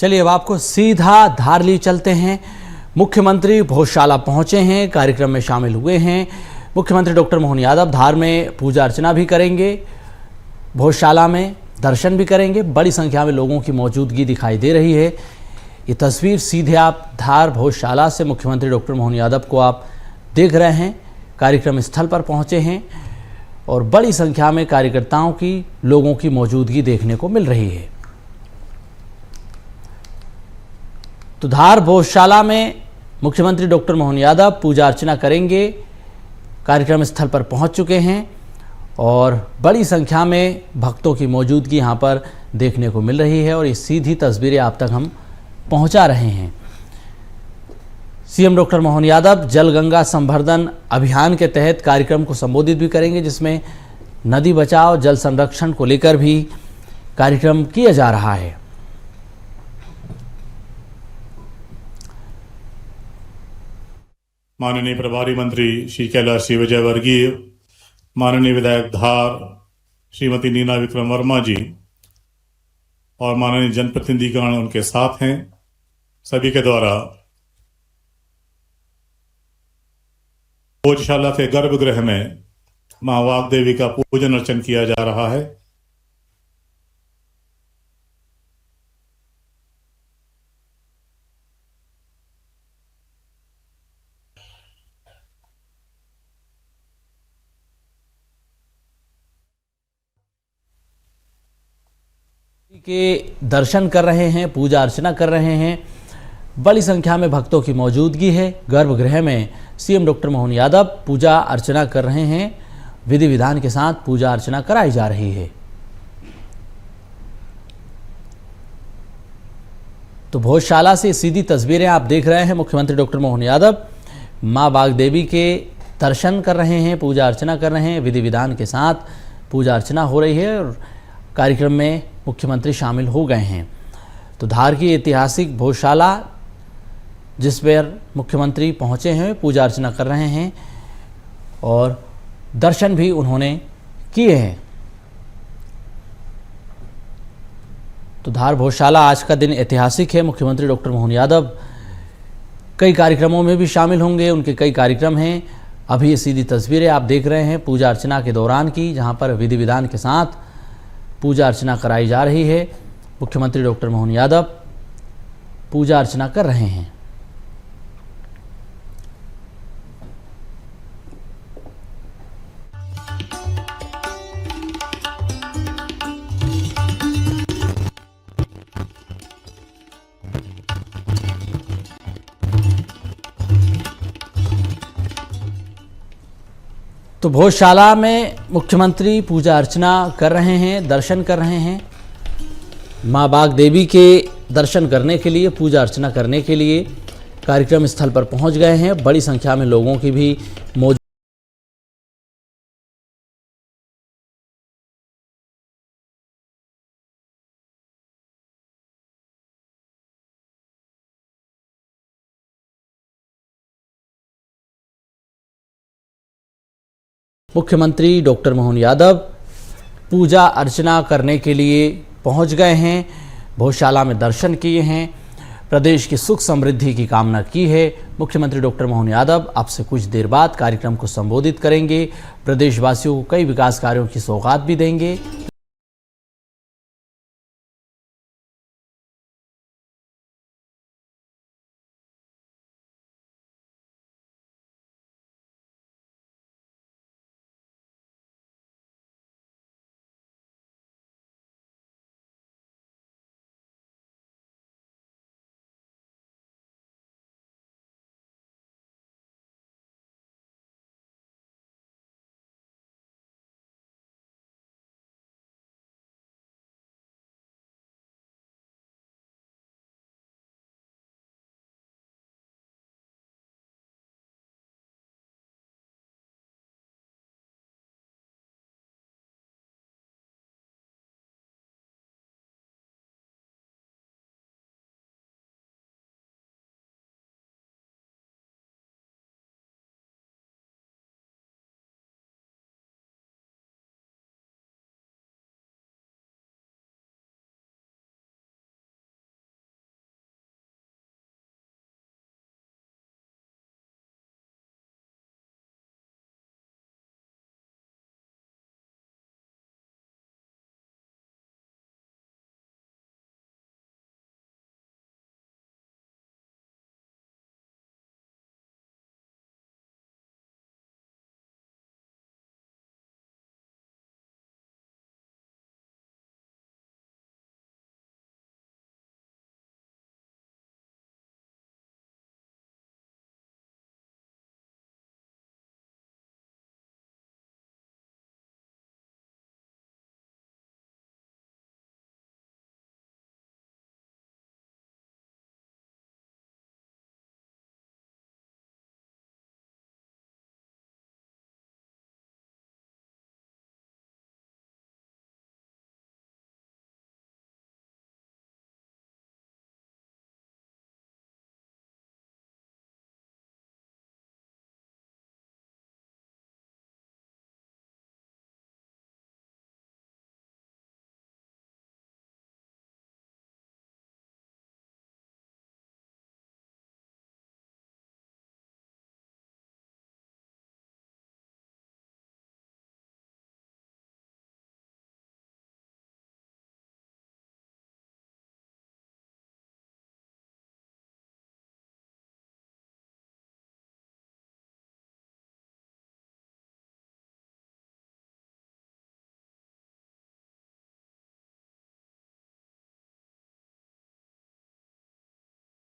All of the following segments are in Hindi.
चलिए अब आपको सीधा धार लिए चलते हैं। मुख्यमंत्री भोजशाला पहुंचे हैं, कार्यक्रम में शामिल हुए हैं। मुख्यमंत्री डॉक्टर मोहन यादव धार में पूजा अर्चना भी करेंगे, भोजशाला में दर्शन भी करेंगे। बड़ी संख्या में लोगों की मौजूदगी दिखाई दे रही है। ये तस्वीर सीधे आप धार भोजशाला से मुख्यमंत्री डॉक्टर मोहन यादव को आप देख रहे हैं। कार्यक्रम स्थल पर पहुंचे हैं और बड़ी संख्या में कार्यकर्ताओं की, लोगों की मौजूदगी देखने को मिल रही है। तो धार भोजशाला में मुख्यमंत्री डॉक्टर मोहन यादव पूजा अर्चना करेंगे, कार्यक्रम स्थल पर पहुंच चुके हैं और बड़ी संख्या में भक्तों की मौजूदगी यहां पर देखने को मिल रही है और ये सीधी तस्वीरें आप तक हम पहुंचा रहे हैं। सीएम डॉक्टर मोहन यादव जल गंगा संवर्धन अभियान के तहत कार्यक्रम को संबोधित भी करेंगे, जिसमें नदी बचाओ, जल संरक्षण को लेकर भी कार्यक्रम किया जा रहा है। माननीय प्रभारी मंत्री श्री कैलाश श्री विजयवर्गीय, माननीय विधायक धार श्रीमती नीना विक्रम वर्मा जी और माननीय जनप्रतिनिधिगण उनके साथ हैं, सभी के द्वारा भोजशाला के गर्भगृह में मां वाग्देवी का पूजन अर्चन किया जा रहा है। के दर्शन कर रहे हैं, पूजा अर्चना कर रहे हैं। बड़ी संख्या में भक्तों की मौजूदगी है। गर्भगृह में सीएम डॉक्टर मोहन यादव पूजा अर्चना कर रहे हैं। विधि विधान के साथ पूजा अर्चना कराई जा रही है। तो भोजशाला से सीधी तस्वीरें आप देख रहे हैं। मुख्यमंत्री डॉक्टर मोहन यादव मां वाग्देवी के दर्शन कर रहे हैं, पूजा अर्चना कर रहे हैं। विधि विधान के साथ पूजा अर्चना हो रही है और कार्यक्रम में मुख्यमंत्री शामिल हो गए हैं। तो धार की ऐतिहासिक भोजशाला जिस पर मुख्यमंत्री पहुंचे हैं, पूजा अर्चना कर रहे हैं और दर्शन भी उन्होंने किए हैं। तो धार भोजशाला आज का दिन ऐतिहासिक है। मुख्यमंत्री डॉक्टर मोहन यादव कई कार्यक्रमों में भी शामिल होंगे, उनके कई कार्यक्रम हैं। अभी ये सीधी तस्वीरें आप देख रहे हैं पूजा अर्चना के दौरान की, जहां पर विधि विधान के साथ पूजा अर्चना कराई जा रही है। मुख्यमंत्री डॉक्टर मोहन यादव पूजा अर्चना कर रहे हैं। तो भोजशाला में मुख्यमंत्री पूजा अर्चना कर रहे हैं, दर्शन कर रहे हैं। मां वाग्देवी के दर्शन करने के लिए, पूजा अर्चना करने के लिए कार्यक्रम स्थल पर पहुंच गए हैं। बड़ी संख्या में लोगों की भी मौजूद मुख्यमंत्री डॉक्टर मोहन यादव पूजा अर्चना करने के लिए पहुंच गए हैं। भोजशाला में दर्शन किए हैं, प्रदेश की सुख समृद्धि की कामना की है। मुख्यमंत्री डॉक्टर मोहन यादव अब से कुछ देर बाद कार्यक्रम को संबोधित करेंगे। प्रदेशवासियों को कई विकास कार्यों की सौगात भी देंगे।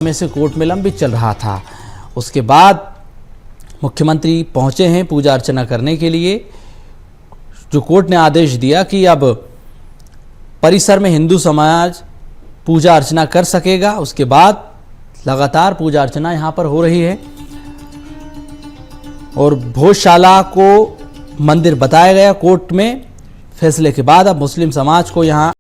में से कोर्ट में लंबित चल रहा था। उसके बाद मुख्यमंत्री पहुंचे हैं पूजा अर्चना करने के लिए। जो कोर्ट ने आदेश दिया कि अब परिसर में हिंदू समाज पूजा अर्चना कर सकेगा, उसके बाद लगातार पूजा अर्चना यहां पर हो रही है और भोजशाला को मंदिर बताया गया। कोर्ट में फैसले के बाद अब मुस्लिम समाज को यहां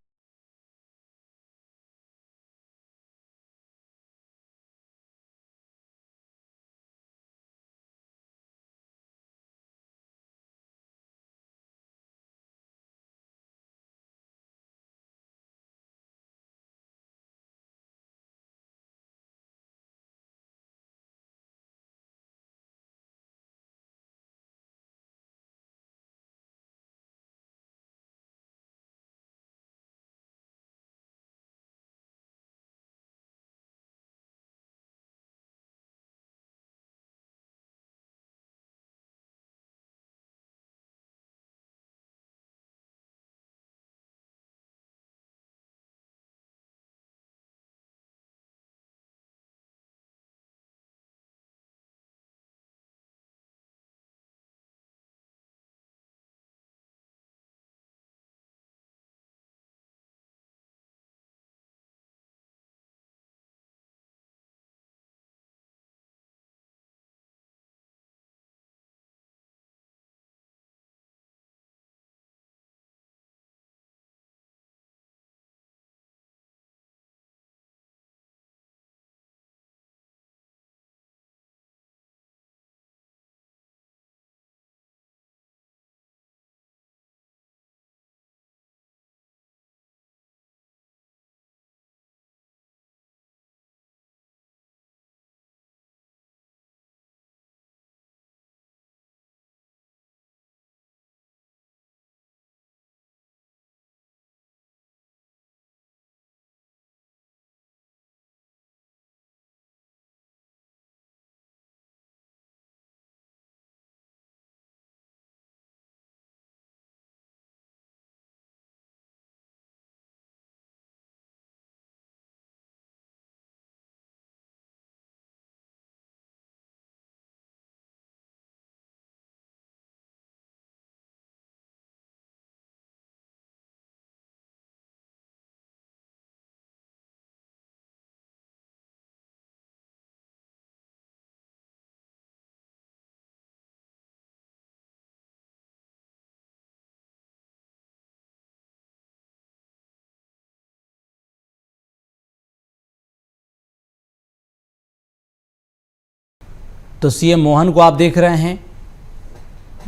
तो सीएम मोहन को आप देख रहे हैं।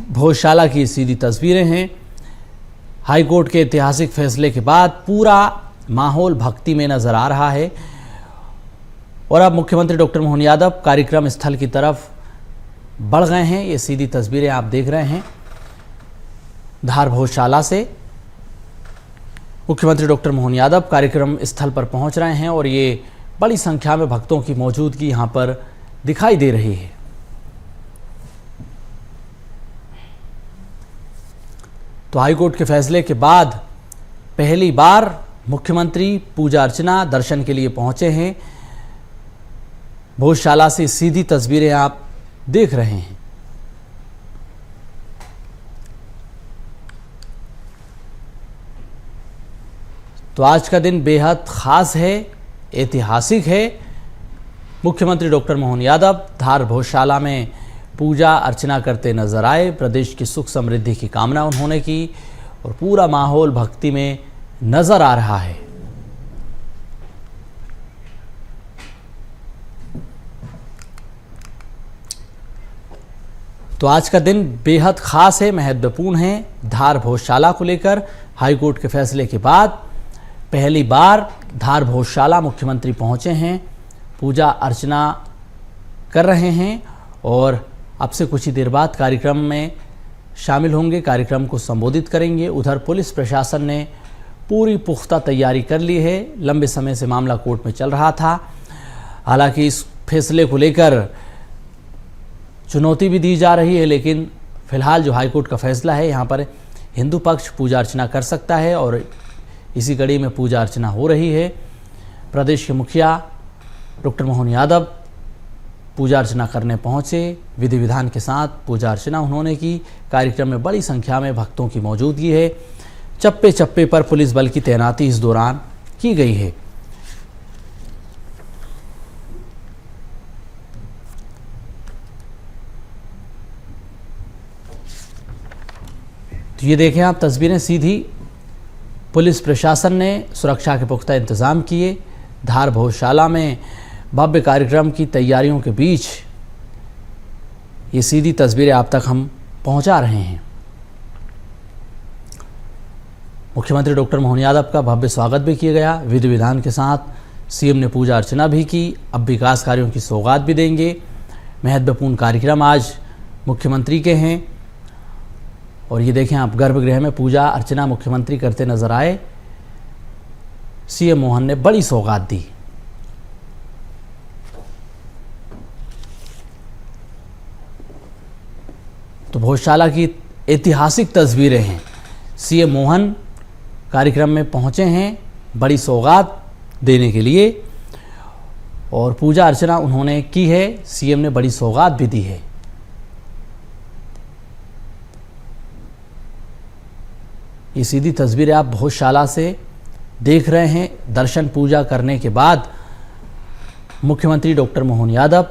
भोजशाला की सीधी तस्वीरें हैं। हाईकोर्ट के ऐतिहासिक फैसले के बाद पूरा माहौल भक्ति में नजर आ रहा है और अब मुख्यमंत्री डॉक्टर मोहन यादव कार्यक्रम स्थल की तरफ बढ़ गए हैं। ये सीधी तस्वीरें आप देख रहे हैं धार भोजशाला से। मुख्यमंत्री डॉक्टर मोहन यादव कार्यक्रम स्थल पर पहुंच रहे हैं और ये बड़ी संख्या में भक्तों की मौजूदगी यहां पर दिखाई दे रही है। तो हाईकोर्ट के फैसले के बाद पहली बार मुख्यमंत्री पूजा अर्चना दर्शन के लिए पहुंचे हैं। भोजशाला से सीधी तस्वीरें आप देख रहे हैं। तो आज का दिन बेहद खास है, ऐतिहासिक है। मुख्यमंत्री डॉक्टर मोहन यादव धार भोजशाला में पूजा अर्चना करते नजर आए। प्रदेश की सुख समृद्धि की कामना उन्होंने की और पूरा माहौल भक्ति में नजर आ रहा है। तो आज का दिन बेहद खास है, महत्वपूर्ण है। धार भोजशाला को लेकर हाईकोर्ट के फैसले के बाद पहली बार धार भोजशाला मुख्यमंत्री पहुंचे हैं, पूजा अर्चना कर रहे हैं और अब से कुछ ही देर बाद कार्यक्रम में शामिल होंगे, कार्यक्रम को संबोधित करेंगे। उधर पुलिस प्रशासन ने पूरी पुख्ता तैयारी कर ली है। लंबे समय से मामला कोर्ट में चल रहा था। हालांकि इस फैसले को लेकर चुनौती भी दी जा रही है, लेकिन फिलहाल जो हाईकोर्ट का फैसला है, यहाँ पर हिंदू पक्ष पूजा अर्चना कर सकता है और इसी कड़ी में पूजा अर्चना हो रही है। प्रदेश के मुखिया डॉक्टर मोहन यादव पूजा अर्चना करने पहुंचे। विधि विधान के साथ पूजा अर्चना उन्होंने की। कार्यक्रम में बड़ी संख्या में भक्तों की मौजूदगी है। चप्पे चप्पे पर पुलिस बल की तैनाती इस दौरान की गई है। तो ये देखें आप तस्वीरें सीधी। पुलिस प्रशासन ने सुरक्षा के पुख्ता इंतजाम किए। धार भोजशाला में भव्य कार्यक्रम की तैयारियों के बीच ये सीधी तस्वीरें आप तक हम पहुंचा रहे हैं। मुख्यमंत्री डॉक्टर मोहन यादव का भव्य स्वागत भी किया गया। विधि विधान के साथ सीएम ने पूजा अर्चना भी की। अब विकास कार्यों की सौगात भी देंगे। महत्वपूर्ण कार्यक्रम आज मुख्यमंत्री के हैं। और ये देखें आप, गर्भगृह में पूजा अर्चना मुख्यमंत्री करते नजर आए। सीएम मोहन ने बड़ी सौगात दी। तो भोजशाला की ऐतिहासिक तस्वीरें हैं। सीएम मोहन कार्यक्रम में पहुंचे हैं बड़ी सौगात देने के लिए और पूजा अर्चना उन्होंने की है। सीएम ने बड़ी सौगात भी दी है। ये सीधी तस्वीरें आप भोजशाला से देख रहे हैं। दर्शन पूजा करने के बाद मुख्यमंत्री डॉक्टर मोहन यादव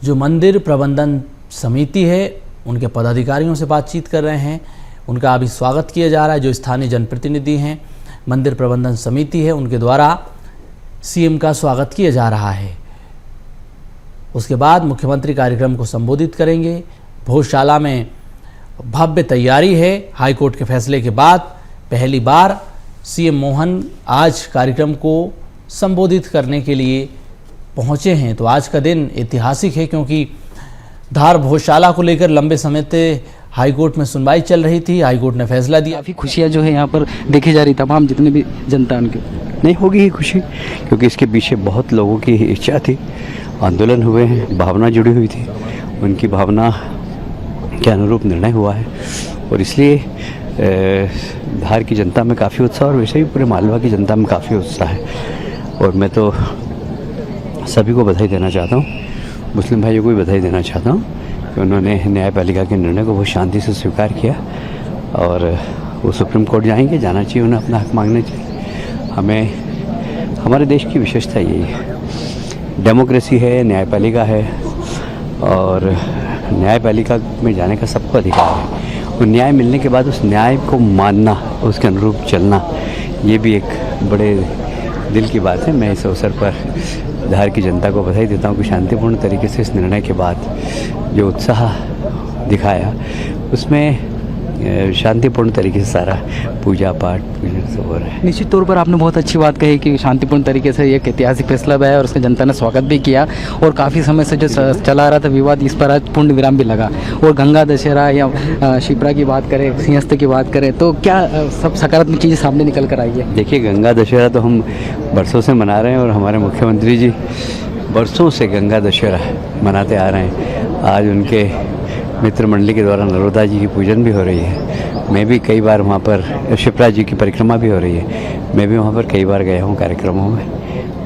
जो मंदिर प्रबंधन समिति है उनके पदाधिकारियों से बातचीत कर रहे हैं। उनका अभी स्वागत किया जा रहा है। जो स्थानीय जनप्रतिनिधि हैं, मंदिर प्रबंधन समिति है, उनके द्वारा सीएम का स्वागत किया जा रहा है। उसके बाद मुख्यमंत्री कार्यक्रम को संबोधित करेंगे। भोजशाला में भव्य तैयारी है। हाईकोर्ट के फैसले के बाद पहली बार सीएम मोहन आज कार्यक्रम को संबोधित करने के लिए पहुंचे हैं। तो आज का दिन ऐतिहासिक है क्योंकि धार भोजशाला को लेकर लंबे समय से हाईकोर्ट में सुनवाई चल रही थी। हाईकोर्ट ने फैसला दिया। काफ़ी खुशियाँ जो है यहाँ पर देखी जा रही, तमाम जितने भी जनता उनके नहीं होगी ही खुशी, क्योंकि इसके पीछे बहुत लोगों की इच्छा थी, आंदोलन हुए हैं, भावना जुड़ी हुई थी, उनकी भावना के अनुरूप निर्णय हुआ है और इसलिए धार की जनता में काफ़ी उत्साह और वैसे ही पूरे मालवा की जनता में काफ़ी उत्साह है। और मैं तो सभी को बधाई देना चाहता हूँ, मुस्लिम भाइयों को भी बधाई देना चाहता हूँ कि उन्होंने न्यायपालिका के निर्णय को बहुत शांति से स्वीकार किया और वो सुप्रीम कोर्ट जाएंगे, जाना चाहिए, उन्हें अपना हक मांगना चाहिए। हमारे देश की विशेषता यही है, डेमोक्रेसी है, न्यायपालिका है और न्यायपालिका में जाने का सबको अधिकार है। और न्याय मिलने के बाद उस न्याय को मानना, उसके अनुरूप चलना, ये भी एक बड़े दिल की बात है। मैं इस अवसर पर धार की जनता को बधाई देता हूँ कि शांतिपूर्ण तरीके से इस निर्णय के बाद जो उत्साह दिखाया उसमें शांतिपूर्ण तरीके से सारा पूजा पाठ सब हो रहा है। निश्चित तौर पर आपने बहुत अच्छी बात कही कि शांतिपूर्ण तरीके से एक ऐतिहासिक फैसला भी है और उसका जनता ने स्वागत भी किया और काफ़ी समय से जो चला रहा था विवाद, इस पर आज पूर्ण विराम भी लगा। और गंगा दशहरा या शिप्रा की बात करें, सिंहस्थ की बात करें, तो क्या सब सकारात्मक चीज़ें सामने निकल कर आई है? देखिए, गंगा दशहरा तो हम बरसों से मना रहे हैं और हमारे मुख्यमंत्री जी बरसों से गंगा दशहरा मनाते आ रहे हैं। आज उनके मित्र मंडली के द्वारा नर्मदा जी की पूजन भी हो रही है। मैं भी कई बार वहाँ पर, शिप्रा जी की परिक्रमा भी हो रही है, मैं भी वहाँ पर कई बार गया हूँ कार्यक्रमों में।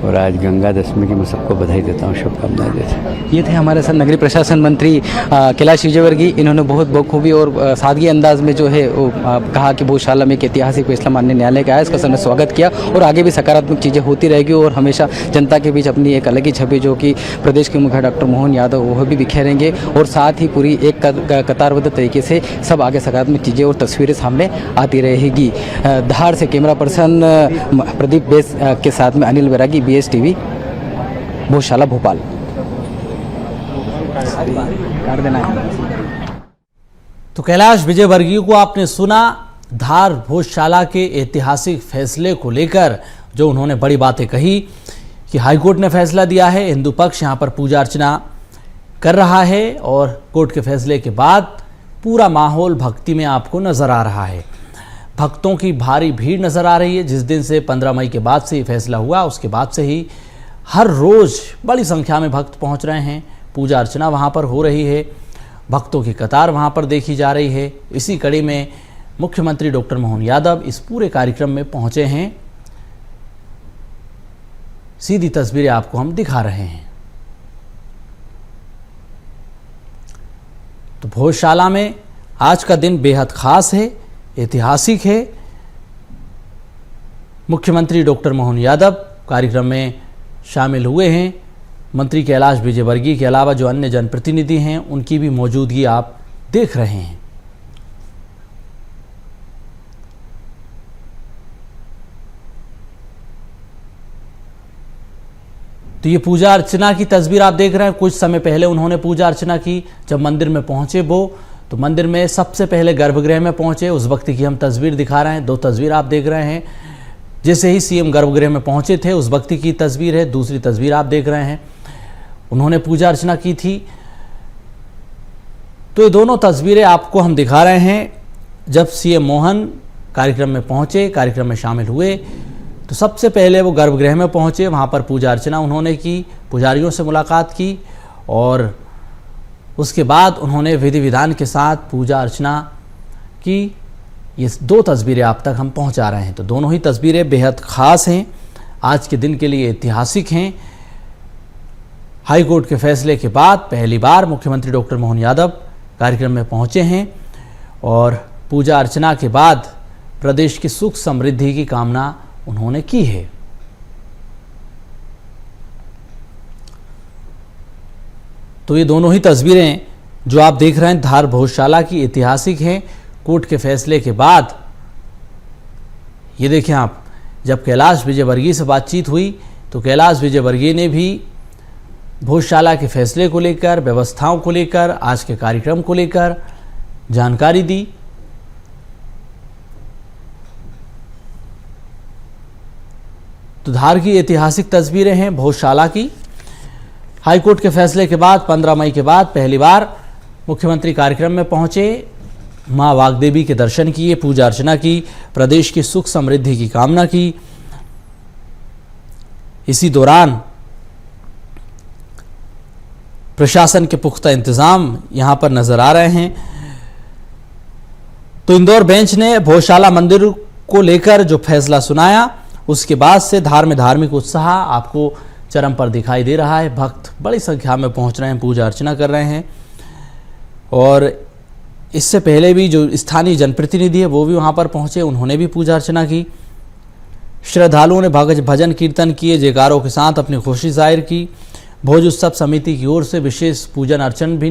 और आज गंगा दशमी की मैं सबको बधाई देता हूँ, शुभकामनाएं देता हूँ। ये थे हमारे साथ नगरीय प्रशासन मंत्री कैलाश विजयवर्गीय। इन्होंने बहुत बखूबी और सादगी अंदाज में जो है वो कहा कि भोजशाला में एक ऐतिहासिक फैसला माननीय न्यायालय का है, इसका सबने स्वागत किया और आगे भी सकारात्मक चीज़ें होती रहेगी और हमेशा जनता के बीच अपनी एक अलग ही छवि जो कि प्रदेश के मुखिया डॉक्टर मोहन यादव वह भी बिखेरेंगे और साथ ही पूरी एक कतारबद्ध तरीके से सब आगे सकारात्मक चीज़ें और तस्वीरें सामने आती रहेगी। धार से कैमरा पर्सन प्रदीप बेस के साथ में अनिल बैरागी, BS TV, भोजशाला, भोपाल। तो कैलाश विजयवर्गीय को आपने सुना। धार भोजशाला के ऐतिहासिक फैसले को लेकर जो उन्होंने बड़ी बातें कही कि हाईकोर्ट ने फैसला दिया है, हिंदू पक्ष यहाँ पर पूजा अर्चना कर रहा है और कोर्ट के फैसले के बाद पूरा माहौल भक्ति में आपको नजर आ रहा है। भक्तों की भारी भीड़ नजर आ रही है। जिस दिन से 15 मई के बाद से ये फैसला हुआ उसके बाद से ही हर रोज बड़ी संख्या में भक्त पहुंच रहे हैं। पूजा अर्चना वहां पर हो रही है, भक्तों की कतार वहां पर देखी जा रही है। इसी कड़ी में मुख्यमंत्री डॉक्टर मोहन यादव इस पूरे कार्यक्रम में पहुंचे हैं। सीधी तस्वीरें आपको हम दिखा रहे हैं। तो भोजशाला में आज का दिन बेहद खास है, ऐतिहासिक है। मुख्यमंत्री डॉक्टर मोहन यादव कार्यक्रम में शामिल हुए हैं। मंत्री कैलाश विजयवर्गीय के अलावा जो अन्य जनप्रतिनिधि हैं उनकी भी मौजूदगी आप देख रहे हैं। तो ये पूजा अर्चना की तस्वीर आप देख रहे हैं। कुछ समय पहले उन्होंने पूजा अर्चना की। जब मंदिर में पहुंचे वो, तो मंदिर में सबसे पहले गर्भगृह में पहुंचे, उस वक्त की हम तस्वीर दिखा रहे हैं। दो तस्वीर आप देख रहे हैं। जैसे ही सीएम गर्भगृह में पहुंचे थे उस वक्त की तस्वीर है। दूसरी तस्वीर आप देख रहे हैं, उन्होंने पूजा अर्चना की थी। तो ये दोनों तस्वीरें आपको हम दिखा रहे हैं। जब सीएम मोहन कार्यक्रम में पहुंचे, कार्यक्रम में शामिल हुए, तो सबसे पहले वो गर्भगृह में पहुंचे। वहां पर पूजा अर्चना उन्होंने की, पुजारियों से मुलाकात की और उसके बाद उन्होंने विधि विधान के साथ पूजा अर्चना की। ये दो तस्वीरें आप तक हम पहुंचा रहे हैं। तो दोनों ही तस्वीरें बेहद खास हैं, आज के दिन के लिए ऐतिहासिक हैं। हाई कोर्ट के फैसले के बाद पहली बार मुख्यमंत्री डॉक्टर मोहन यादव कार्यक्रम में पहुंचे हैं और पूजा अर्चना के बाद प्रदेश की सुख समृद्धि की कामना उन्होंने की है। तो ये दोनों ही तस्वीरें जो आप देख रहे हैं धार भोजशाला की ऐतिहासिक हैं। कोर्ट के फैसले के बाद ये देखें आप, जब कैलाश विजयवर्गीय से बातचीत हुई तो कैलाश विजयवर्गीय ने भी भोजशाला के फैसले को लेकर, व्यवस्थाओं को लेकर, आज के कार्यक्रम को लेकर जानकारी दी। तो धार की ऐतिहासिक तस्वीरें हैं भोजशाला की। हाईकोर्ट के फैसले के बाद 15 मई के बाद पहली बार मुख्यमंत्री कार्यक्रम में पहुंचे, मां वाग्देवी के दर्शन किए, पूजा अर्चना की, प्रदेश की सुख समृद्धि की कामना की। इसी दौरान प्रशासन के पुख्ता इंतजाम यहां पर नजर आ रहे हैं। तो इंदौर बेंच ने भोजशाला मंदिर को लेकर जो फैसला सुनाया, उसके बाद से धार में धार्मिक उत्साह आपको चरम पर दिखाई दे रहा है। भक्त बड़ी संख्या में पहुंच रहे हैं, पूजा अर्चना कर रहे हैं। और इससे पहले भी जो स्थानीय जनप्रतिनिधि है वो भी वहां पर पहुंचे, उन्होंने भी पूजा अर्चना की। श्रद्धालुओं ने भजन कीर्तन किए, जयकारों के साथ अपनी खुशी जाहिर की। भोज उत्सव समिति की ओर से विशेष पूजन अर्चन भी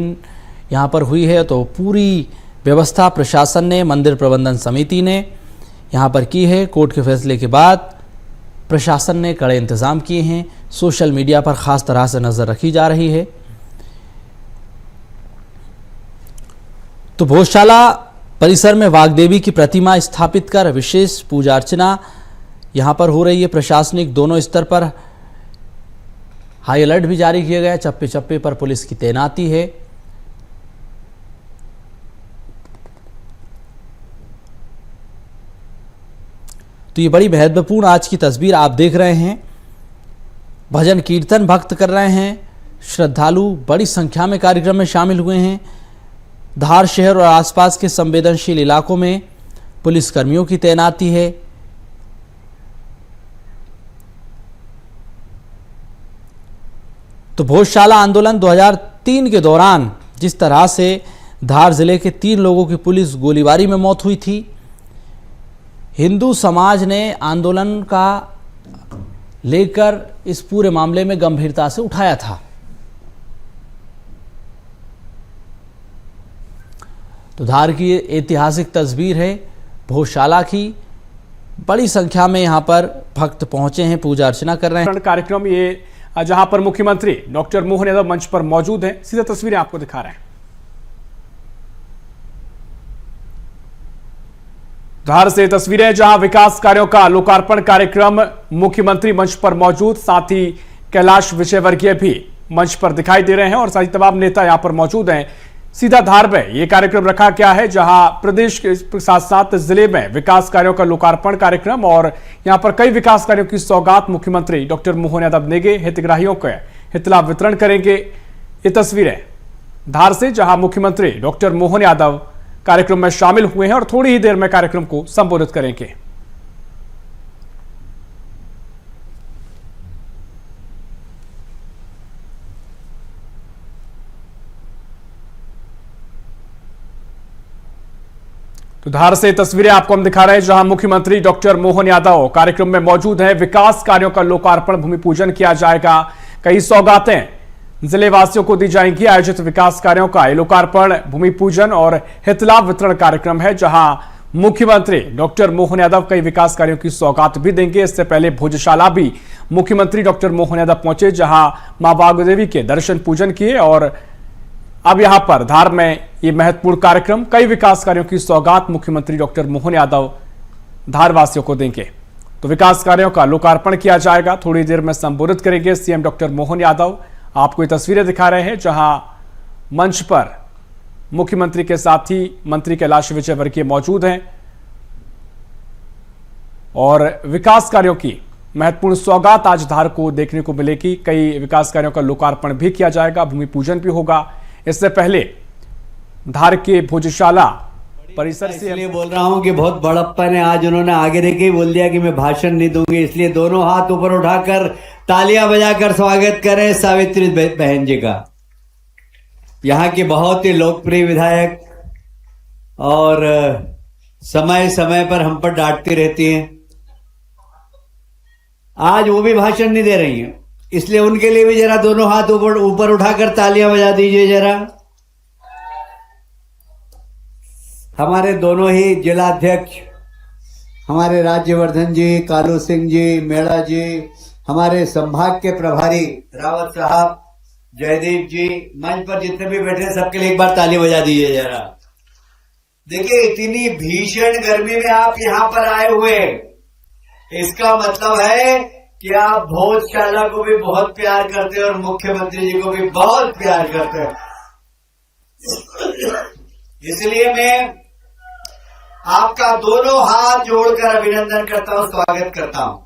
यहाँ पर हुई है। तो पूरी व्यवस्था प्रशासन ने, मंदिर प्रबंधन समिति ने यहाँ पर की है। कोर्ट के फैसले के बाद प्रशासन ने कड़े इंतजाम किए हैं। सोशल मीडिया पर खास तरह से नजर रखी जा रही है। तो भोजशाला परिसर में वाग्देवी की प्रतिमा स्थापित कर विशेष पूजा अर्चना यहाँ पर हो रही है। प्रशासनिक दोनों स्तर पर हाई अलर्ट भी जारी किया गया, चप्पे चप्पे पर पुलिस की तैनाती है। तो ये बड़ी महत्वपूर्ण आज की तस्वीर आप देख रहे हैं। भजन कीर्तन भक्त कर रहे हैं, श्रद्धालु बड़ी संख्या में कार्यक्रम में शामिल हुए हैं। धार शहर और आसपास के संवेदनशील इलाकों में पुलिसकर्मियों की तैनाती है। तो भोजशाला आंदोलन 2003 के दौरान जिस तरह से धार जिले के 3 लोगों की पुलिस गोलीबारी में मौत हुई थी, हिंदू समाज ने आंदोलन का लेकर इस पूरे मामले में गंभीरता से उठाया था। तो धार की ऐतिहासिक तस्वीर है भोजशाला की। बड़ी संख्या में यहां पर भक्त पहुंचे हैं, पूजा अर्चना कर रहे हैं। कार्यक्रम ये जहां पर मुख्यमंत्री डॉक्टर मोहन यादव मंच पर मौजूद हैं। सीधा तस्वीरें आपको दिखा रहे हैं। धार से तस्वीरें जहां विकास कार्यों का लोकार्पण कार्यक्रम, मुख्यमंत्री मंच पर मौजूद, साथ ही कैलाश विजयवर्गीय भी मंच पर दिखाई दे रहे हैं और साथ ही तमाम नेता यहां पर मौजूद हैं। सीधा धार में यह कार्यक्रम रखा गया है जहां प्रदेश के साथ साथ जिले में विकास कार्यों का लोकार्पण कार्यक्रम और यहां पर कई विकास कार्यों की सौगात मुख्यमंत्री डॉक्टर मोहन यादव नेगे हितग्राहियों को हितलाभ वितरण करेंगे। ये तस्वीरें धार से जहां मुख्यमंत्री डॉक्टर मोहन यादव कार्यक्रम में शामिल हुए हैं और थोड़ी ही देर में कार्यक्रम को संबोधित करेंगे। तो धार से तस्वीरें आपको हम दिखा रहे हैं जहां मुख्यमंत्री डॉक्टर मोहन यादव कार्यक्रम में मौजूद हैं। विकास कार्यों का लोकार्पण, भूमि पूजन किया जाएगा। कई सौगातें जिले वासियों को दी जाएंगी। आयोजित विकास कार्यों का लोकार्पण, भूमि पूजन और हितलाभ वितरण कार्यक्रम है जहां मुख्यमंत्री डॉक्टर मोहन यादव कई विकास कार्यों की सौगात भी देंगे। इससे पहले भोजशाला भी मुख्यमंत्री डॉक्टर मोहन यादव पहुंचे जहां मां बागदेवी के दर्शन पूजन किए और अब यहां पर धार में ये महत्वपूर्ण कार्यक्रम, कई विकास कार्यों की सौगात मुख्यमंत्री डॉक्टर मोहन यादव धार वासियों को देंगे। तो विकास कार्यों का लोकार्पण किया जाएगा। थोड़ी देर में संबोधित करेंगे सीएम डॉक्टर मोहन यादव। आपको ये तस्वीरें दिखा रहे हैं जहां मंच पर मुख्यमंत्री के साथ ही मंत्री कैलाश विजयवर्गीय मौजूद हैं और विकास कार्यों की महत्वपूर्ण सौगात आज धार को देखने को मिलेगी। कई विकास कार्यों का लोकार्पण भी किया जाएगा, भूमि पूजन भी होगा। इससे पहले धार के भोजशाला परिसर से इसलिए बोल रहा हूं कि बहुत बड़प्पन है। आज उन्होंने आगे देख के बोल दिया कि मैं भाषण नहीं दूंगी, इसलिए दोनों हाथ ऊपर उठाकर तालियां बजाकर स्वागत करें सावित्री बहन जी का। यहाँ की बहुत ही लोकप्रिय विधायक और समय समय पर हम पर डांटती रहती हैं। आज वो भी भाषण नहीं दे रही हैं, इसलिए उनके लिए भी जरा दोनों हाथ ऊपर उठाकर तालियां बजा दीजिए जरा। हमारे दोनों ही जिलाध्यक्ष, हमारे राज्यवर्धन जी, कालू सिंह जी, मेड़ा जी, हमारे संभाग के प्रभारी रावत साहब, जयदीप जी, मंच पर जितने भी बैठे सबके लिए एक बार ताली बजा दीजिए जरा। देखिए, इतनी भीषण गर्मी में आप यहां पर आए हुए, इसका मतलब है कि आप भोजशाला को भी बहुत प्यार करते हैं और मुख्यमंत्री जी को भी बहुत प्यार करते हैं। इसलिए मैं आपका दोनों हाथ जोड़कर अभिनंदन करता हूं, स्वागत करता हूं।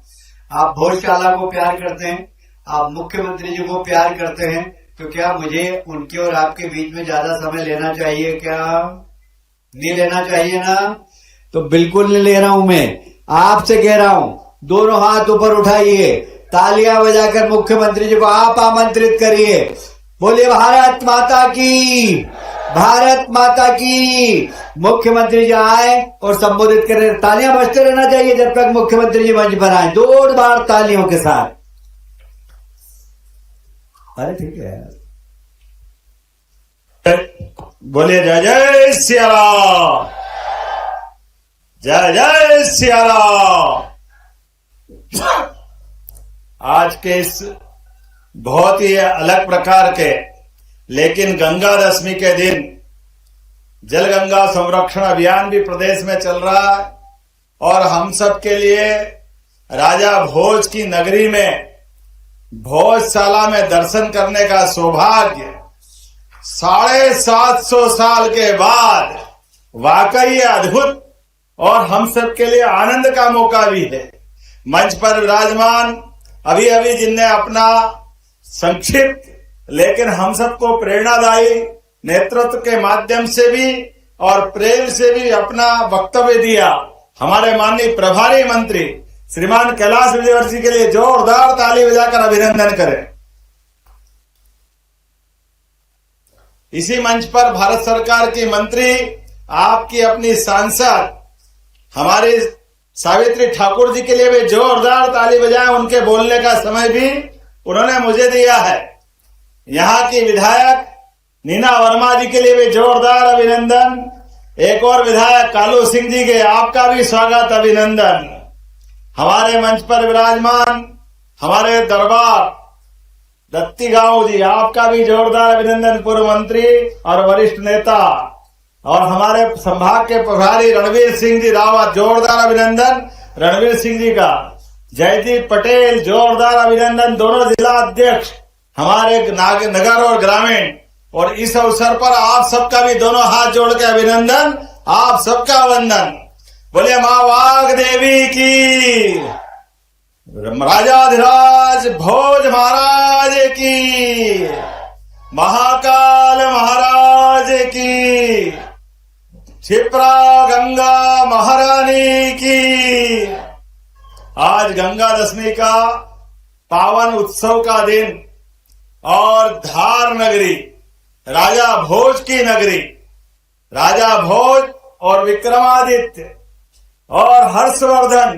आप भोजशाला को प्यार करते हैं, आप मुख्यमंत्री जी को प्यार करते हैं, तो क्या मुझे उनके और आपके बीच में ज्यादा समय लेना चाहिए? क्या नहीं लेना चाहिए ना? तो बिल्कुल नहीं ले रहा हूं, मैं आपसे कह रहा हूं, दोनों हाथ ऊपर उठाइए, तालियां बजाकर मुख्यमंत्री जी को आप आमंत्रित करिए। बोलिए भारत माता की, भारत माता की। मुख्यमंत्री जी आए और संबोधित करें। तालियां बजते रहना चाहिए जब तक मुख्यमंत्री जी मंच पर आए, 2 बार तालियों के साथ। अरे ठीक है, बोलिए जय जय सिया राम, जय जय सिया राम। आज के इस बहुत ही अलग प्रकार के लेकिन गंगा दशमी के दिन जल गंगा संरक्षण अभियान भी प्रदेश में चल रहा है और हम सब के लिए राजा भोज की नगरी में भोजशाला में दर्शन करने का सौभाग्य 750 साल के बाद वाकई अद्भुत और हम सब के लिए आनंद का मौका भी है। मंच पर विराजमान अभी अभी जिनने अपना संक्षिप्त लेकिन हम सबको प्रेरणादायी नेतृत्व के माध्यम से भी और प्रेम से भी अपना वक्तव्य दिया, हमारे माननीय प्रभारी मंत्री श्रीमान कैलाश विजयवर्गीय के लिए जोरदार ताली बजाकर अभिनंदन करें। इसी मंच पर भारत सरकार की मंत्री, आपकी अपनी सांसद हमारी सावित्री ठाकुर जी के लिए भी जोरदार ताली बजाएं। उनके बोलने का समय भी उन्होंने मुझे दिया है। यहाँ की विधायक नीना वर्मा जी के लिए भी जोरदार अभिनंदन। एक और विधायक कालू सिंह जी के, आपका भी स्वागत, अभिनंदन। हमारे मंच पर विराजमान हमारे दरबार दत्ती गांव जी, आपका भी जोरदार अभिनंदन, पूर्व मंत्री और वरिष्ठ नेता। और हमारे संभाग के प्रभारी रणवीर सिंह जी रावत, जोरदार अभिनंदन रणवीर सिंह जी का। जयदीप पटेल, जोरदार अभिनंदन, दोनों जिला अध्यक्ष हमारे नगर और ग्रामीण। और इस अवसर पर आप सबका भी दोनों हाथ जोड़ के अभिनंदन, आप सबका वंदन। बोले मां वाग देवी की, राजाधिराज भोज महाराज की, महाकाल महाराज की, क्षिप्रा गंगा महारानी की। आज गंगा दशमी का पावन उत्सव का दिन और धार नगरी, राजा भोज की नगरी, राजा भोज और विक्रमादित्य और हर्षवर्धन,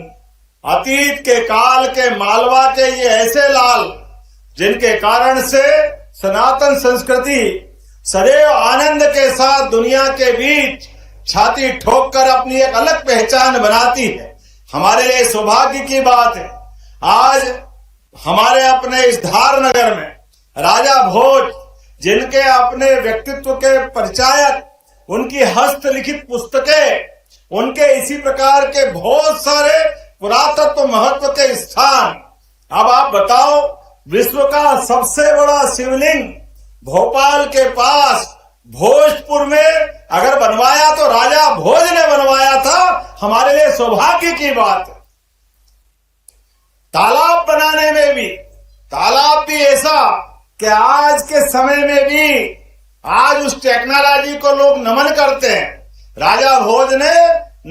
अतीत के काल के मालवा के ये ऐसे लाल जिनके कारण से सनातन संस्कृति सदैव आनंद के साथ दुनिया के बीच छाती ठोक कर अपनी एक अलग पहचान बनाती है। हमारे लिए सौभाग्य की बात है, आज हमारे अपने इस धार नगर में राजा भोज, जिनके अपने व्यक्तित्व के परिचायक, उनकी हस्तलिखित पुस्तकें, उनके इसी प्रकार के बहुत सारे पुरातत्व महत्व के स्थान। अब आप बताओ, विश्व का सबसे बड़ा शिवलिंग भोपाल के पास भोजपुर में अगर बनवाया तो राजा भोज ने बनवाया था। हमारे लिए सौभाग्य की बात है। तालाब बनाने में भी, तालाब भी ऐसा कि आज के समय में भी आज उस टेक्नोलॉजी को लोग नमन करते हैं। राजा भोज ने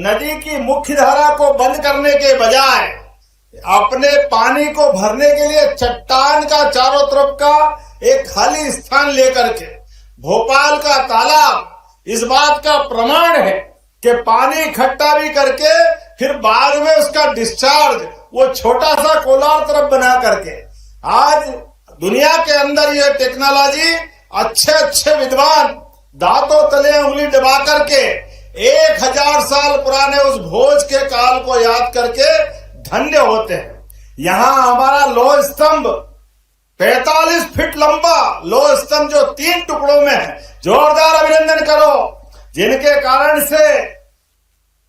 नदी की मुख्य धारा को बंद करने के बजाय अपने पानी को भरने के लिए चट्टान का चारों तरफ का एक खाली स्थान लेकर के भोपाल का तालाब इस बात का प्रमाण है कि पानी इकट्ठा भी करके फिर बाद में उसका डिस्चार्ज वो छोटा सा कोलार तरफ बना करके आज दुनिया के अंदर ये टेक्नोलॉजी अच्छे अच्छे विद्वान दांतों तले उंगली दबा करके 1000 साल पुराने उस भोज के काल को याद करके धन्य होते हैं। यहाँ हमारा लोह स्तंभ 45 फीट लंबा लोह स्तंभ जो 3 टुकड़ों में है, जोरदार अभिनंदन करो, जिनके कारण से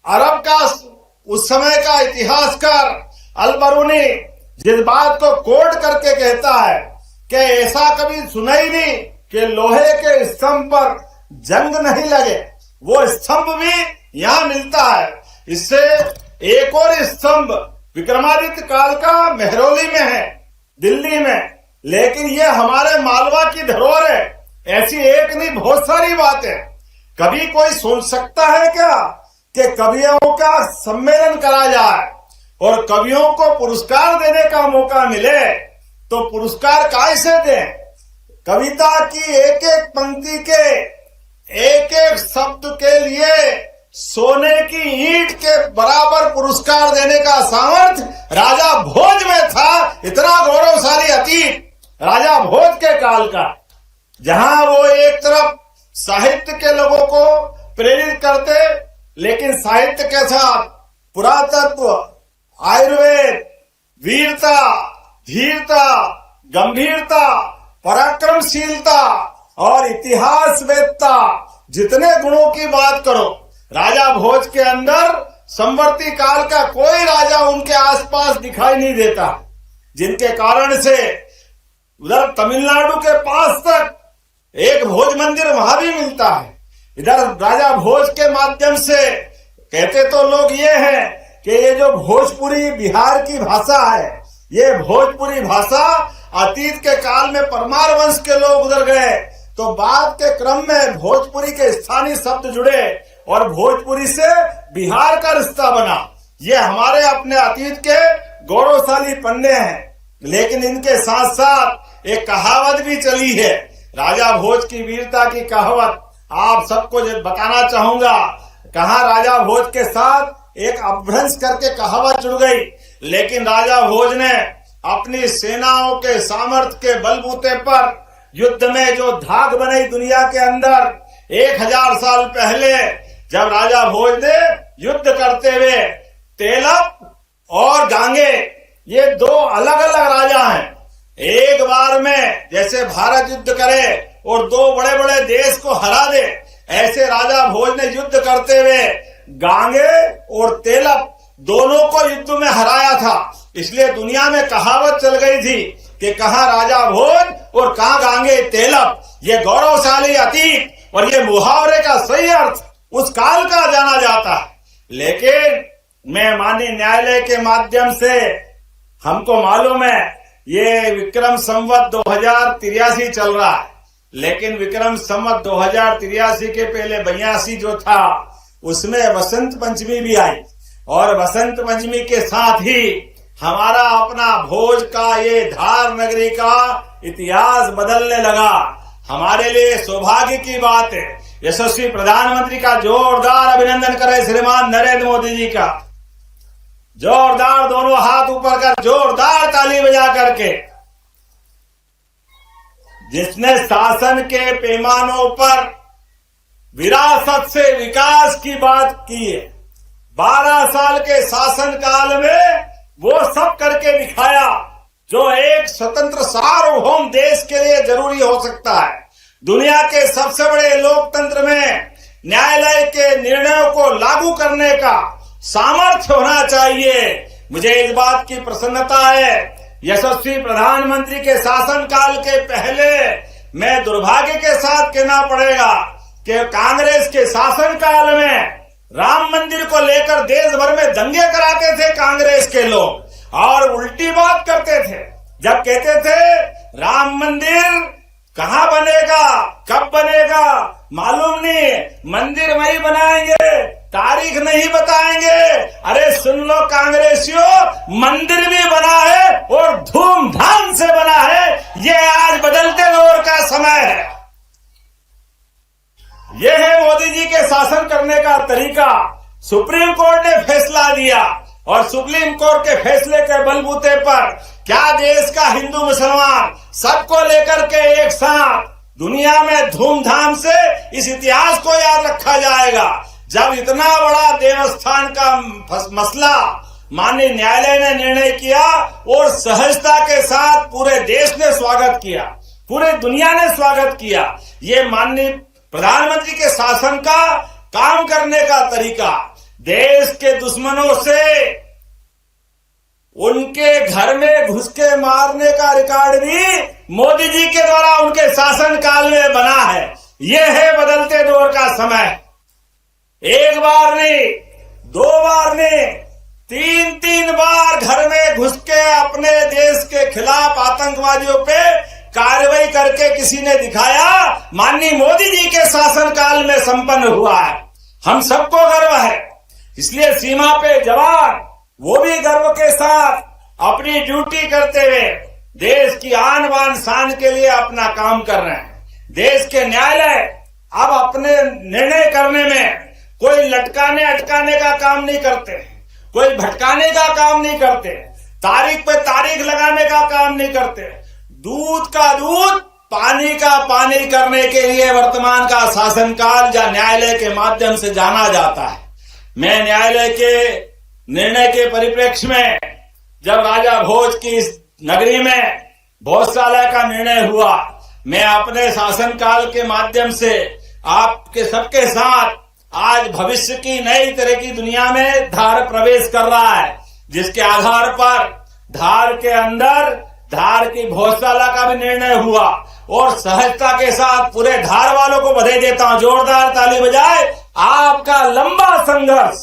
अरब का उस समय का इतिहासकार अल-बरूनी जिस बात को कोट करके कहता है कि ऐसा कभी सुना ही नहीं कि लोहे के स्तंभ पर जंग नहीं लगे, वो स्तंभ भी यहाँ मिलता है। इससे एक और स्तंभ विक्रमादित्य काल का मेहरौली में है, दिल्ली में, लेकिन ये हमारे मालवा की धरोहर है। ऐसी एक नहीं बहुत सारी बातें। कभी कोई सोच सकता है क्या कि कवियों का सम्मेलन करा जाए और कवियों को पुरस्कार देने का मौका मिले, तो पुरस्कार कैसे दें? कविता की एक एक पंक्ति के एक एक शब्द के लिए सोने की ईंट के बराबर पुरस्कार देने का सामर्थ्य राजा भोज में था। इतना गौरवशाली अतीत राजा भोज के काल का, जहां वो एक तरफ साहित्य के लोगों को प्रेरित करते, लेकिन साहित्य के साथ पुरातत्व, आयुर्वेद, वीरता, धीरता, गंभीरता, पराक्रमशीलता और इतिहासवेत्ता, जितने गुणों की बात करो, राजा भोज के अंदर संवर्ती काल का कोई राजा उनके आसपास दिखाई नहीं देता, जिनके कारण से उधर तमिलनाडु के पास तक एक भोज मंदिर वहां भी मिलता है। इधर राजा भोज के माध्यम से कहते तो लोग ये हैं कि ये जो भोजपुरी बिहार की भाषा है, ये भोजपुरी भाषा अतीत के काल में परमार वंश के लोग उधर गए तो बाद के क्रम में भोजपुरी के स्थानीय शब्द जुड़े और भोजपुरी से बिहार का रिश्ता बना। ये हमारे अपने अतीत के गौरवशाली पन्ने हैं। लेकिन इनके साथ साथ एक कहावत भी चली है, राजा भोज की वीरता की कहावत आप सबको बताना चाहूंगा। कहा राजा भोज के साथ एक अपभ्रंश करके कहावत जुड़ गई, लेकिन राजा भोज ने अपनी सेनाओं के सामर्थ्य के बलबूते पर युद्ध में जो धाक बनाई दुनिया के अंदर 1000 साल पहले, जब राजा भोज ने युद्ध करते हुए तेलप और गांगे, ये दो अलग अलग राजा हैं, एक बार में जैसे भारत युद्ध करे और दो बड़े बड़े देश को हरा दे, ऐसे राजा भोज ने युद्ध करते हुए गांगे और तेलप दोनों को युद्ध में हराया था। इसलिए दुनिया में कहावत चल गई थी कि कहाँ राजा भोज और कहाँ गांगे तेलप। ये गौरवशाली अतीत और ये मुहावरे का सही अर्थ उस काल का जाना जाता है। लेकिन मैं माननीय न्यायालय के माध्यम से हमको मालूम है ये विक्रम संवत 2083 चल रहा है, लेकिन विक्रम संवत 2083 के पहले 82 जो था उसमें वसंत पंचमी भी आई और वसंत पंचमी के साथ ही हमारा अपना भोज का ये धार नगरी का इतिहास बदलने लगा। हमारे लिए सौभाग्य की बात है यशस्वी प्रधानमंत्री का जोरदार अभिनंदन करें श्रीमान नरेंद्र मोदी जी का। जोरदार दोनों हाथ ऊपर कर जोरदार ताली बजा करके। जिसने शासन के पैमानों पर विरासत से विकास की बात की है, 12 साल के शासन काल में वो सब करके दिखाया जो एक स्वतंत्र सार्वभौम देश के लिए जरूरी हो सकता है। दुनिया के सबसे बड़े लोकतंत्र में न्यायालय के निर्णयों को लागू करने का सामर्थ्य होना चाहिए। मुझे इस बात की प्रसन्नता है, यशस्वी प्रधानमंत्री के शासनकाल के पहले मैं दुर्भाग्य के साथ कहना पड़ेगा कि कांग्रेस के शासनकाल में राम मंदिर को लेकर देश भर में दंगे कराते थे कांग्रेस के लोग, और उल्टी बात करते थे। जब कहते थे राम मंदिर कहां बनेगा, कब बनेगा मालूम नहीं, मंदिर वही बनाएंगे, तारीख नहीं बताएंगे। अरे सुन लो कांग्रेसियों, मंदिर भी बना है और धूमधाम से बना है। ये आज बदलते दौर का समय है। यह है मोदी जी के शासन करने का तरीका। सुप्रीम कोर्ट ने फैसला दिया और सुप्रीम कोर्ट के फैसले के बलबूते पर क्या देश का हिंदू मुसलमान सबको लेकर के एक साथ दुनिया में धूमधाम से इस इतिहास को याद रखा जाएगा। जब इतना बड़ा देवस्थान का मसला माननीय न्यायालय ने निर्णय किया और सहजता के साथ पूरे देश ने स्वागत किया, पूरे दुनिया ने स्वागत किया। ये माननीय प्रधानमंत्री के शासन का काम करने का तरीका। देश के दुश्मनों से उनके घर में घुस के मारने का रिकॉर्ड भी मोदी जी के द्वारा उनके शासन काल में बना है। यह है बदलते दौर का समय। एक बार नहीं, 2 बार नहीं, 3 बार घर में घुस के अपने देश के खिलाफ आतंकवादियों पे कार्रवाई करके किसी ने दिखाया, माननीय मोदी जी के शासनकाल में संपन्न हुआ है। हम सबको गर्व है। इसलिए सीमा पे जवान वो भी गर्व के साथ अपनी ड्यूटी करते हुए देश की आन बान शान के लिए अपना काम कर रहे हैं। देश के न्यायालय अब अपने निर्णय करने में कोई लटकाने अटकाने का काम नहीं करते, कोई भटकाने का काम नहीं करते, तारीख पे तारीख लगाने का काम नहीं करते। दूध का दूध, पानी का पानी करने के लिए वर्तमान का शासनकाल या न्यायालय के माध्यम से जाना जाता है। मैं न्यायालय के निर्णय के परिप्रेक्ष्य में जब राजा भोज की इस नगरी में भोजशाला का निर्णय हुआ, मैं अपने शासनकाल के माध्यम से आपके सबके साथ आज भविष्य की नई तरह की दुनिया में धार प्रवेश कर रहा है, जिसके आधार पर धार के अंदर धार की भोजशाला का भी निर्णय हुआ और सहजता के साथ पूरे धार वालों को बधाई देता हूं। जोरदार ताली बजाए। आपका लंबा संघर्ष,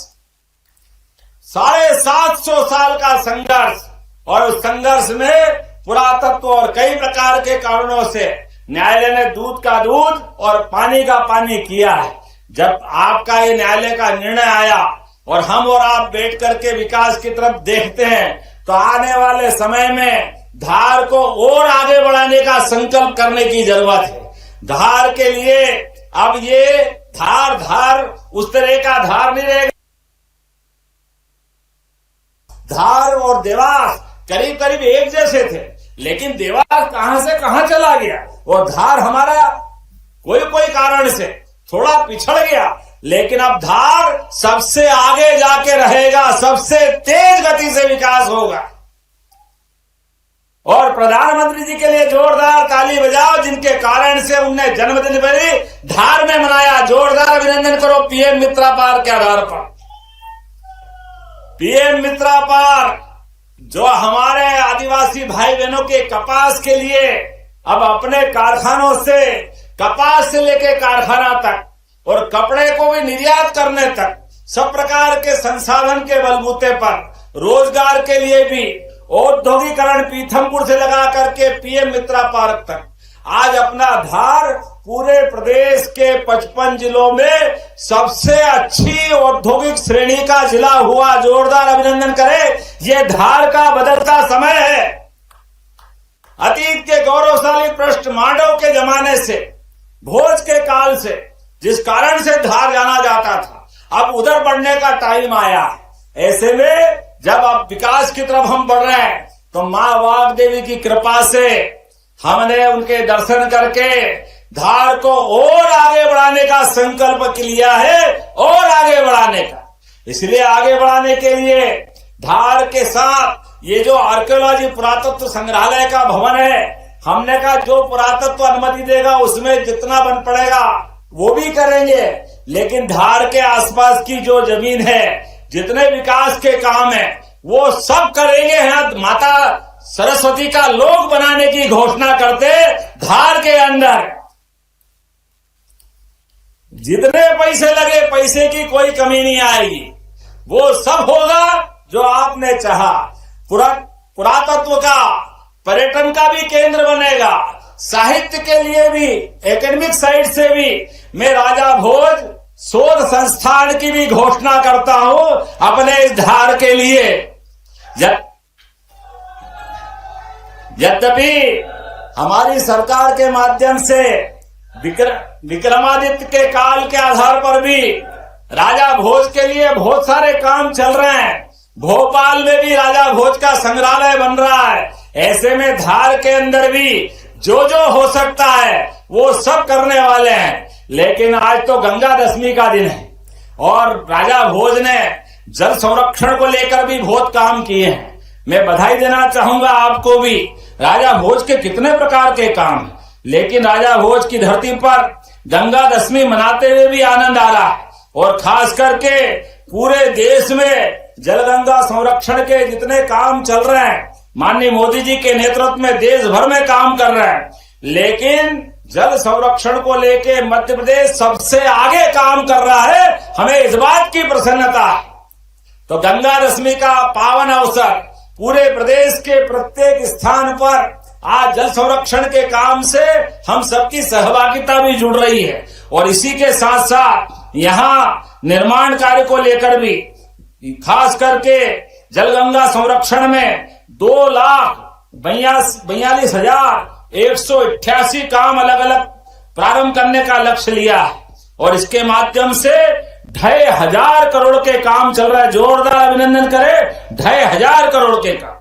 750 साल का संघर्ष, और उस संघर्ष में पुरातत्व और कई प्रकार के कारणों से न्यायालय ने दूध का दूध और पानी का पानी किया है। जब आपका ये न्यायालय का निर्णय आया और हम और आप बैठ करके विकास की तरफ देखते हैं, तो आने वाले समय में धार को और आगे बढ़ाने का संकल्प करने की जरूरत है। धार के लिए अब ये धार उस तरह का धार नहीं रहेगा। धार और देवास करीब करीब एक जैसे थे, लेकिन देवास कहां से कहां चला गया और धार हमारा कोई कारण से थोड़ा पिछड़ गया, लेकिन अब धार सबसे आगे जाके रहेगा, सबसे तेज गति से विकास होगा। और प्रधानमंत्री जी के लिए जोरदार ताली बजाओ, जिनके कारण से उनने जन्मदिन भी धार में मनाया। जोरदार अभिनंदन करो पीएम मित्रा पार्क के आधार पर। पीएम मित्रा पार्क जो हमारे आदिवासी भाई बहनों के कपास के लिए अब अपने कारखानों से, कपास से लेके कारखाना तक और कपड़े को भी निर्यात करने तक सब प्रकार के संसाधन के बलबूते पर रोजगार के लिए भी औद्योगिकरण पीथमपुर से लगा करके पीएम मित्रा पार्क तक आज अपना धार पूरे प्रदेश के 55 जिलों में सबसे अच्छी औद्योगिक श्रेणी का जिला हुआ। जोरदार अभिनंदन करें। यह धार का बदलता समय है। अतीत के गौरवशाली पृष्ठ मांडव के जमाने से, भोज के काल से, जिस कारण से धार जाना जाता था, अब उधर बढ़ने का टाइम आया है। ऐसे में जब अब विकास की तरफ हम बढ़ रहे हैं तो मां वाग देवी की कृपा से हमने उनके दर्शन करके धार को और आगे बढ़ाने का संकल्प लिया है और आगे बढ़ाने का। इसलिए आगे बढ़ाने के लिए धार के साथ ये जो आर्कियोलॉजी पुरातत्व संग्रहालय का भवन है, हमने कहा जो पुरातत्व अनुमति देगा उसमें जितना बन पड़ेगा वो भी करेंगे, लेकिन धार के आसपास की जो जमीन है, जितने विकास के काम है वो सब करेंगे। यहाँ माता सरस्वती का लोक बनाने की घोषणा करते धार के अंदर। जितने पैसे लगे पैसे की कोई कमी नहीं आएगी, वो सब होगा जो आपने चाहा। पुरातत्व का, पर्यटन का भी केंद्र बनेगा, साहित्य के लिए भी, एकेडमिक साइड से भी मैं राजा भोज शोध संस्थान की भी घोषणा करता हूं अपने इस धार के लिए। यद्यपि हमारी सरकार के माध्यम से विक्रमादित्य के काल के आधार पर भी राजा भोज के लिए बहुत सारे काम चल रहे हैं। भोपाल में भी राजा भोज का संग्रहालय बन रहा है। ऐसे में धार के अंदर भी जो हो सकता है वो सब करने वाले हैं। लेकिन आज तो गंगा दशमी का दिन है और राजा भोज ने जल संरक्षण को लेकर भी बहुत काम किए हैं। मैं बधाई देना चाहूंगा आपको भी। राजा भोज के कितने प्रकार के काम, लेकिन राजा भोज की धरती पर गंगा दशमी मनाते हुए भी आनंद आ रहा है। और खास करके पूरे देश में जलगंगा संरक्षण के जितने काम चल रहे हैं, माननीय मोदी जी के नेतृत्व में देश भर में काम कर रहे हैं, लेकिन जल संरक्षण को लेके मध्य प्रदेश सबसे आगे काम कर रहा है। हमें इस बात की प्रसन्नता है। तो गंगा दशमी का पावन अवसर, पूरे प्रदेश के प्रत्येक स्थान पर आज जल संरक्षण के काम से हम सबकी सहभागिता भी जुड़ रही है। और इसी के साथ साथ यहाँ निर्माण कार्य को लेकर भी, खास करके जलगंगा संरक्षण में 2,42,188 काम अलग अलग प्रारंभ करने का लक्ष्य लिया है। और इसके माध्यम से 2,500 करोड़ के काम चल रहा है। जोरदार अभिनंदन करें 2,500 करोड़ के काम।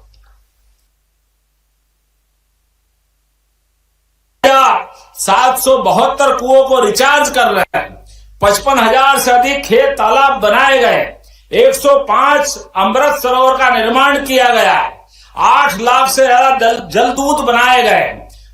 772 कुओं को रिचार्ज कर रहे हैं। 55,000 से अधिक खेत तालाब बनाए गए। 105 अमृत सरोवर का निर्माण किया गया है। 8 लाख से ज्यादा जलदूत बनाए गए।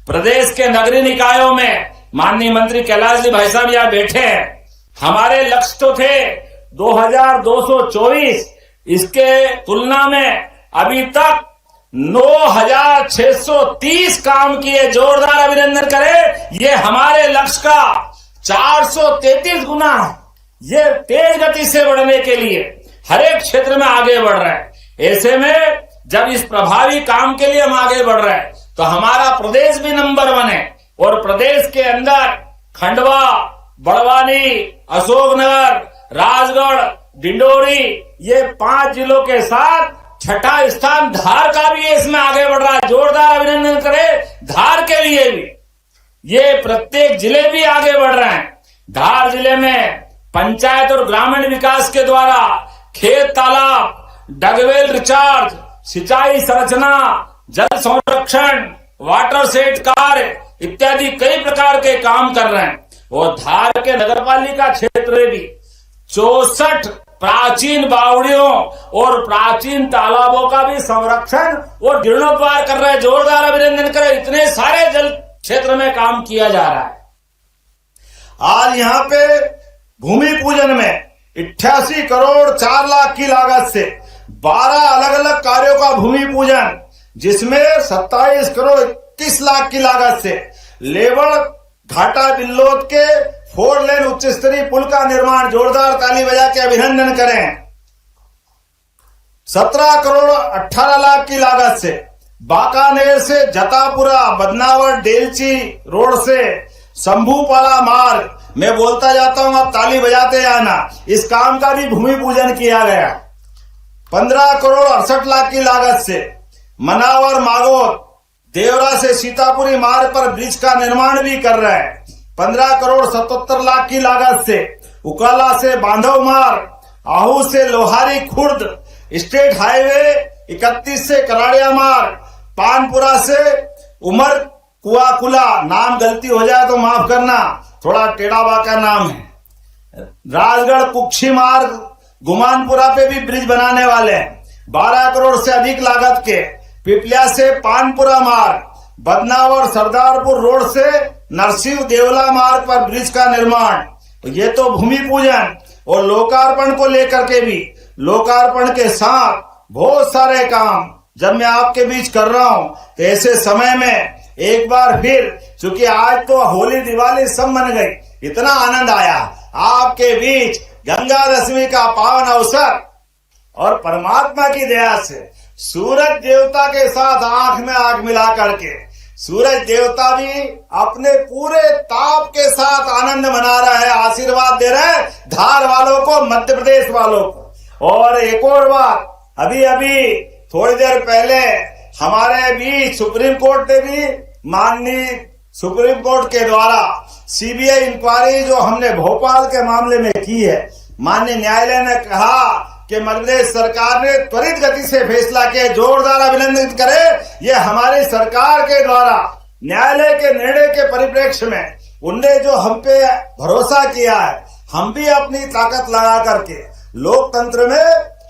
प्रदेश के नगरीय निकायों में माननीय मंत्री कैलाश जी भाई साहब यहाँ बैठे हैं। हमारे लक्ष्य तो थे 2,224, इसके तुलना में अभी तक 9,630 काम किए। जोरदार अभिनंदन करें। ये हमारे लक्ष्य का 433 गुना है। ये तेज गति से बढ़ने के लिए हर एक क्षेत्र में आगे बढ़ रहे हैं। ऐसे में जब इस प्रभावी काम के लिए हम आगे बढ़ रहे हैं तो हमारा प्रदेश भी नंबर 1 है। और प्रदेश के अंदर खंडवा, बड़वानी, अशोकनगर, राजगढ़, डिंडोरी, ये 5 जिलों के साथ 6ठा स्थान धार का भी इसमें आगे बढ़ रहा है। जोरदार अभिनंदन करें धार के लिए भी। ये प्रत्येक जिले भी आगे बढ़ रहे हैं। धार जिले में पंचायत और ग्रामीण विकास के द्वारा खेत तालाब, डगवेल रिचार्ज, सिंचाई संरचना, जल संरक्षण, वाटर सेट कार्य इत्यादि कई प्रकार के काम कर रहे हैं। और धार के नगरपालिका क्षेत्र में भी 64 प्राचीन बावड़ियों और प्राचीन तालाबों का भी संरक्षण और जीर्णोद्धार कर रहे हैं। जोरदार अभिनंदन करें। इतने सारे जल क्षेत्र में काम किया जा रहा है। आज यहाँ पे भूमि पूजन में 88 करोड़ 4 लाख की लागत से 12 अलग अलग कार्यों का भूमि पूजन, जिसमें 27 करोड़ 21 लाख की लागत से लेवड़ घाटा बिल्लोद के 4 लेन उच्च स्तरीय पुल का निर्माण। जोरदार ताली बजा के अभिनंदन करें। 17 करोड़ 18 लाख की लागत से बाकानेर से जतापुरा, बदनावर, डेलची रोड से शंभूपाला मार्ग, मैं बोलता जाता हूं, आप ताली बजाते आना। इस काम का भी भूमि पूजन किया गया। 15 करोड़ 68 लाख की लागत से मनावर, मागोद, देवरा से सीतापुरी मार्ग पर ब्रिज का निर्माण भी कर रहे हैं। 15 करोड़ 77 लाख की लागत से उकाला से बांधव मार्ग, आहू से लोहारी खुर्द स्टेट हाईवे 31 से कराड़िया मार्ग, पानपुरा से उमर कुआकुला, नाम गलती हो जाए तो माफ करना, थोड़ा टेढ़ा बाका नाम है। राजगढ़ कुक्षी मार्ग, गुमानपुरा पे भी ब्रिज बनाने वाले हैं 12 करोड़ से अधिक लागत के। पिपलिया से पानपुरा मार्ग, बदनावर सरदारपुर रोड से नरसिंह देवला मार्ग पर ब्रिज का निर्माण। ये तो भूमि पूजन और लोकार्पण को लेकर के भी, लोकार्पण के साथ बहुत सारे काम जब मैं आपके बीच कर रहा हूं तो ऐसे समय में एक बार फिर, चूंकि आज तो होली दिवाली सब मन गई, इतना आनंद आया आपके बीच गंगा दशमी का पावन अवसर, और परमात्मा की दया से सूरज देवता के साथ आंख में आंख मिला करके सूरज देवता भी अपने पूरे ताप के साथ आनंद मना रहा है, आशीर्वाद दे रहे हैं धार वालों को, मध्य प्रदेश वालों को। और एक और बात, अभी अभी थोड़ी देर पहले हमारे बीच सुप्रीम कोर्ट ने भी, माननीय सुप्रीम कोर्ट के द्वारा सीबीआई इंक्वायरी जो हमने भोपाल के मामले में की है, माननीय न्यायालय ने कहा कि मध्य प्रदेश सरकार ने त्वरित गति से फैसला किया, जोरदार अभिनंदन करें। ये हमारी सरकार के द्वारा न्यायालय के निर्णय के परिप्रेक्ष्य में उनने जो हम पे भरोसा किया है, हम भी अपनी ताकत लगा करके लोकतंत्र में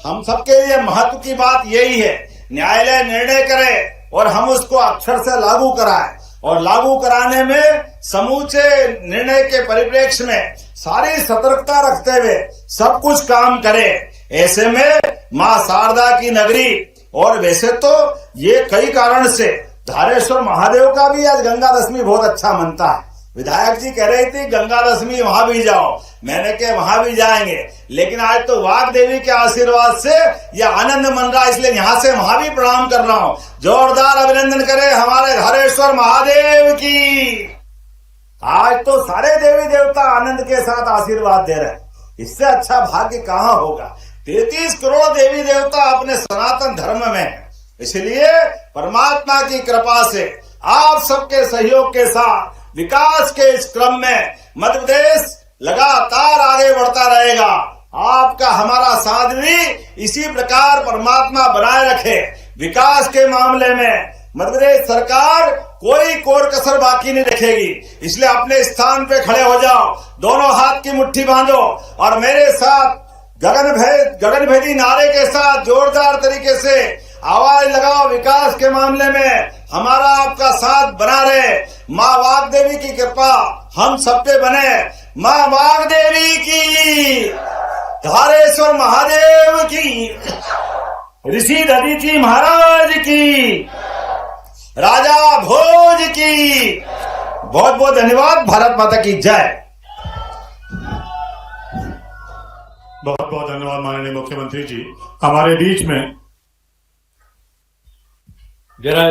हम सबके लिए महत्व की बात यही है, न्यायालय निर्णय करे और हम उसको अक्षर से लागू कराएं, और लागू कराने में समूचे निर्णय के परिप्रेक्ष्य में सारी सतर्कता रखते हुए सब कुछ काम करे। ऐसे में मां शारदा की नगरी, और वैसे तो ये कई कारण से धारेश्वर महादेव का भी आज गंगा दशमी बहुत अच्छा मनता है। विधायक जी कह रही थी गंगा दशमी वहां भी जाओ, मैंने कहा वहां भी जाएंगे, लेकिन आज तो वाग देवी के आशीर्वाद से ये आनंद मन रहा, इसलिए यहां से वहां भी प्रणाम कर रहा हूं। जोरदार अभिनंदन करें हमारे धारेश्वर महादेव की। आज तो सारे देवी देवता आनंद के साथ आशीर्वाद दे रहे हैं, इससे अच्छा भाग्य कहां होगा। 33 करोड़ देवी देवता अपने सनातन धर्म में है, इसलिए परमात्मा की कृपा से आप सबके सहयोग के साथ विकास के इस क्रम में मध्य प्रदेश लगातार आगे बढ़ता रहेगा। आपका हमारा साथ भी इसी प्रकार परमात्मा बनाए रखे। विकास के मामले में मध्य प्रदेश सरकार कोई कोर कसर बाकी नहीं रखेगी, इसलिए अपने स्थान पे खड़े हो जाओ, दोनों हाथ की मुट्ठी बांधो और मेरे साथ गगनभेदी नारे के साथ जोरदार तरीके से आवाज लगाओ। विकास के मामले में हमारा आपका साथ बना रहे। माँ वाग देवी की कृपा हम सब पे बने। माँ वाग देवी की, धारेश्वर महादेव की, ऋषि दधीचि महाराज की, राजा भोज की। बहुत बहुत धन्यवाद। भारत माता की जय। बहुत बहुत धन्यवाद माननीय मुख्यमंत्री जी। हमारे बीच में जरा